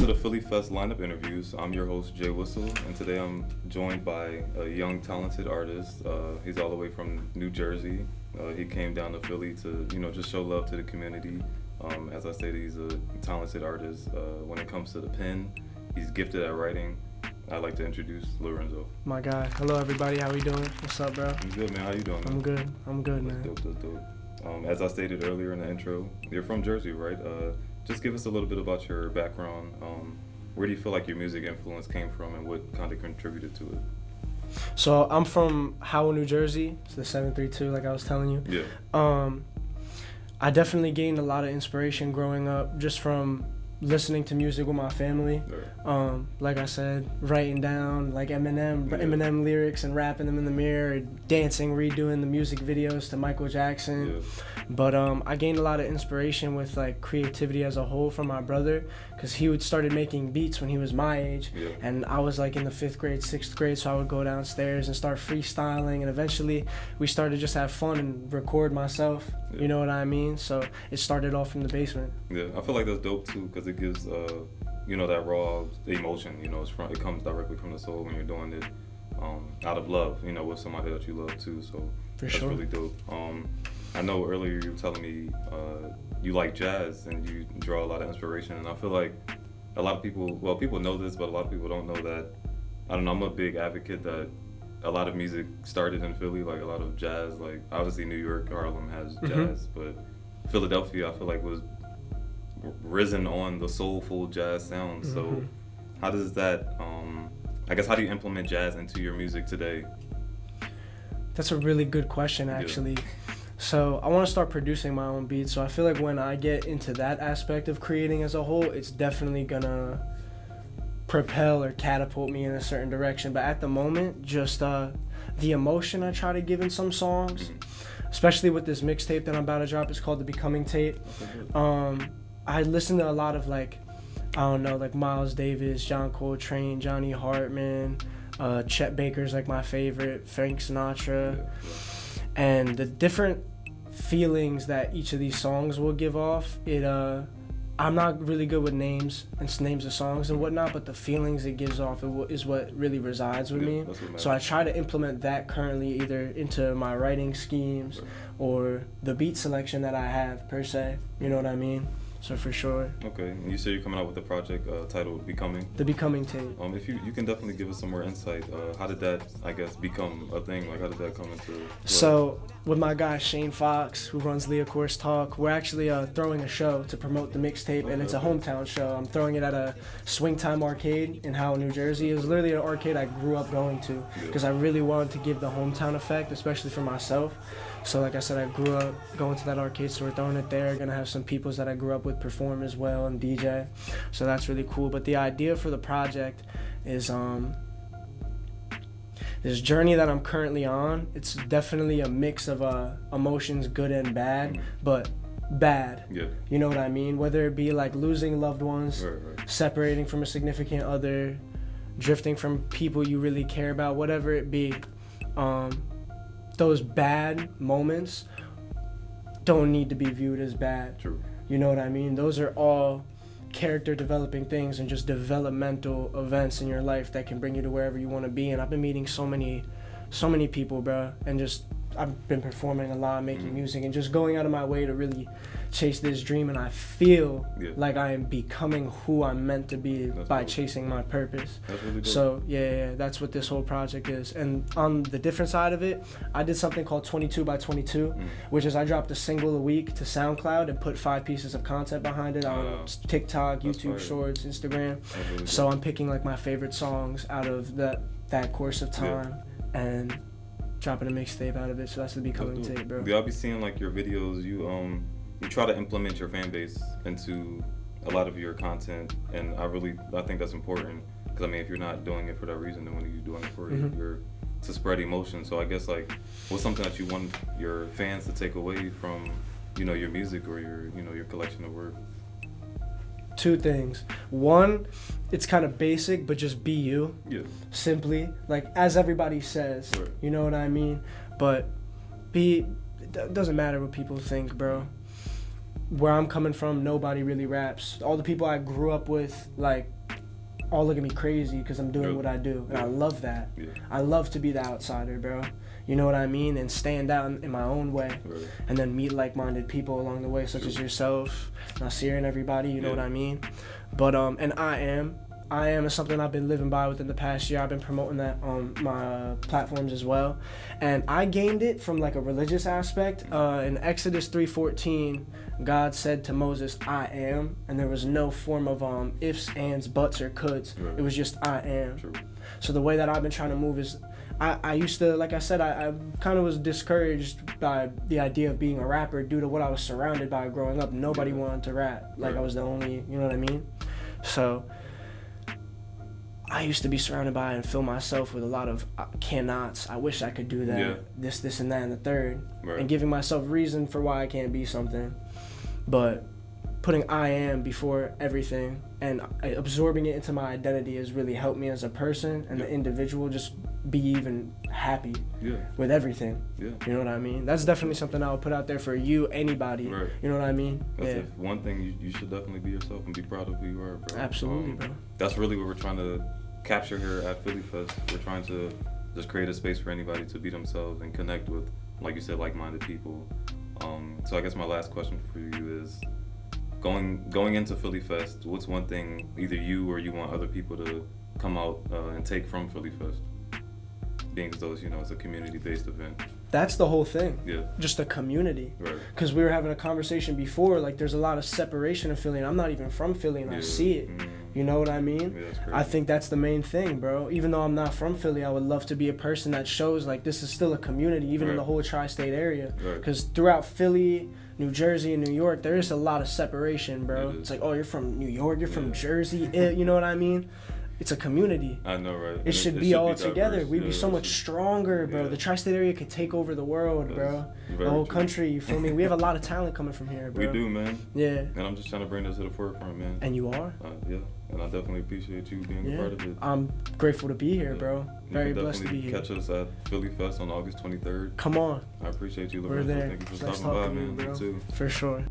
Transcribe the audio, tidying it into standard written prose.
to the Philly Phest lineup interviews. I'm your host, Jay Whistle, and today I'm joined by a young, talented artist. He's all the way from New Jersey. He came down to Philly to, just show love to the community. As I stated, he's a talented artist. When it comes to the pen, he's gifted at writing. I'd like to introduce Lorenzo. My guy. Hello, everybody. How we doing? What's up, bro? I'm good, man. How you doing, man? I'm good, man. That's dope. As I stated earlier in the intro, you're from Jersey, right? Just give us a little bit about your background. Where do you feel like your music influence came from, and what kind of contributed to it? So I'm from Howell, New Jersey. It's the 732, like I was telling you. Yeah. I definitely gained a lot of inspiration growing up just from listening to music with my family. Right. Like I said, writing down like Eminem lyrics and rapping them in the mirror, dancing, redoing the music videos to Michael Jackson. Yeah. But I gained a lot of inspiration with like creativity as a whole from my brother, because he started making beats when he was my age. Yeah. And I was like in the 5th grade, 6th grade, so I would go downstairs and start freestyling, and eventually we started to just have fun and record myself. Yeah. You know what I mean? So it started off from the basement. Yeah, I feel like that's dope too, because it gives that raw emotion. It comes directly from the soul when you're doing it out of love. With somebody that you love too. So that's sure. really dope. I know earlier you were telling me you like jazz and you draw a lot of inspiration, and I feel like a lot of people know this, but a lot of people don't know that. I don't know. I'm a big advocate that a lot of music started in Philly, like a lot of jazz. Like obviously New York, Harlem has jazz, but Philadelphia, I feel like, was risen on the soulful jazz sound. So how does that how do you implement jazz into your music today? That's a really good question, actually. Yeah. So I want to start producing my own beats. So I feel like when I get into that aspect of creating as a whole, it's definitely gonna propel or catapult me in a certain direction. But at the moment, just the emotion I try to give in some songs, especially with this mixtape that I'm about to drop. It's called the Becoming tape. I listen to a lot of like Miles Davis, John Coltrane, Johnny Hartman, Chet Baker's like my favorite, Frank Sinatra, and the different feelings that each of these songs will give off. I'm not really good with names of songs and whatnot, but the feelings it gives off is what really resides with me. So I try to implement that currently either into my writing schemes or the beat selection that I have per se. You know what I mean? So for sure. Okay, and you said you're coming out with a project titled Becoming. The Becoming tape. If you can definitely give us some more insight. How did that, become a thing? Like, how did that come into play? So with my guy Shane Fox, who runs Leah Course Talk, we're actually throwing a show to promote the mixtape, and it's a hometown show. I'm throwing it at a Swing Time Arcade in Howell, New Jersey. It was literally an arcade I grew up going to because I really wanted to give the hometown effect, especially for myself. So like I said, I grew up going to that arcade, so we're throwing it there. Gonna have some peoples that I grew up with perform as well and DJ. So that's really cool. But the idea for the project is this journey that I'm currently on. It's definitely a mix of emotions, good and bad, but bad. Yeah. You know what I mean? Whether it be like losing loved ones, Right. separating from a significant other, drifting from people you really care about, whatever it be. Those bad moments don't need to be viewed as bad. True. You know what I mean? Those are all character developing things and just developmental events in your life that can bring you to wherever you want to be. And I've been meeting so many people, bro, and just I've been performing a lot, making music, and just going out of my way to really chase this dream. And I feel like I am becoming who I'm meant to be by chasing my purpose. That's really dope. So yeah, that's what this whole project is. And on the different side of it, I did something called 22 by 22, which is I dropped a single a week to SoundCloud and put 5 pieces of content behind it on TikTok, YouTube Shorts, Instagram. Really so I'm picking like my favorite songs out of that course of time and dropping a mixtape out of it. So that's the Becoming tape, bro. I'll be seeing like your videos. You try to implement your fan base into a lot of your content, and I think that's important, because if you're not doing it for that reason, then when are you doing it for? To spread emotion. So I guess like, what's something that you want your fans to take away from your music or your collection of work? 2 things. 1, it's kind of basic, but just be you. Yeah. Simply, like as everybody says, you know what I mean? But it doesn't matter what people think, bro. where I'm coming from, nobody really raps. All the people I grew up with, like, all look at me crazy because I'm doing what I do. And I love that. Yeah. I love to be the outsider, bro. You know what I mean? And stand out in my own way. Right. And then meet like-minded people along the way, such as yourself, Nasir and everybody, you know what I mean? But, and I am is something I've been living by within the past year. I've been promoting that on my platforms as well. And I gained it from like a religious aspect. In Exodus 3:14, God said to Moses, I am. And there was no form of ifs, ands, buts, or coulds. Right. It was just I am. True. So the way that I've been trying to move is, I used to, like I said, I kind of was discouraged by the idea of being a rapper due to what I was surrounded by growing up. Nobody wanted to rap. Like, I was the only, you know what I mean? So I used to be surrounded by and fill myself with a lot of cannots. I wish I could do that. Yeah. This, and that, and the third. Right. And giving myself reason for why I can't be something. But putting I am before everything and absorbing it into my identity has really helped me as a person and the individual just be even happy with everything. Yeah. You know what I mean? That's definitely something I would put out there for you, anybody. Right. You know what I mean? That's one thing you should definitely be yourself and be proud of who you are, bro. Absolutely, bro. That's really what we're trying to capture here at Philly Fest. We're trying to just create a space for anybody to be themselves and connect with, like you said, like-minded people. So I guess my last question for you is, going into Philly Fest, what's one thing either you or you want other people to come out and take from Philly Fest? Being as though, it's a community-based event. That's the whole thing. Yeah. Just a community. Right. Because we were having a conversation before, like there's a lot of separation in Philly, and I'm not even from Philly, and I see it. You know what I mean? Yeah, that's crazy. I think that's the main thing, bro. Even though I'm not from Philly, I would love to be a person that shows like this is still a community, even in the whole tri-state area. Because throughout Philly, New Jersey, and New York, there is a lot of separation, bro. It's like, oh, you're from New York, you're from Jersey, you know what I mean? It's a community. I know, right? It should be all together. We'd be so much stronger, bro. The tri-state area could take over the world, bro. The whole country, you feel me? We have a lot of talent coming from here, bro. We do, man. Yeah. And I'm just trying to bring this to the forefront, man. And you are? Yeah. And I definitely appreciate you being a part of it. I'm grateful to be here, bro. Very blessed to be here. Catch us at Philly Fest on August 23rd. Come on. I appreciate you, We're Lorenzo. there. Thank you for Nice stopping by, talking to man. you, bro. You too. For sure.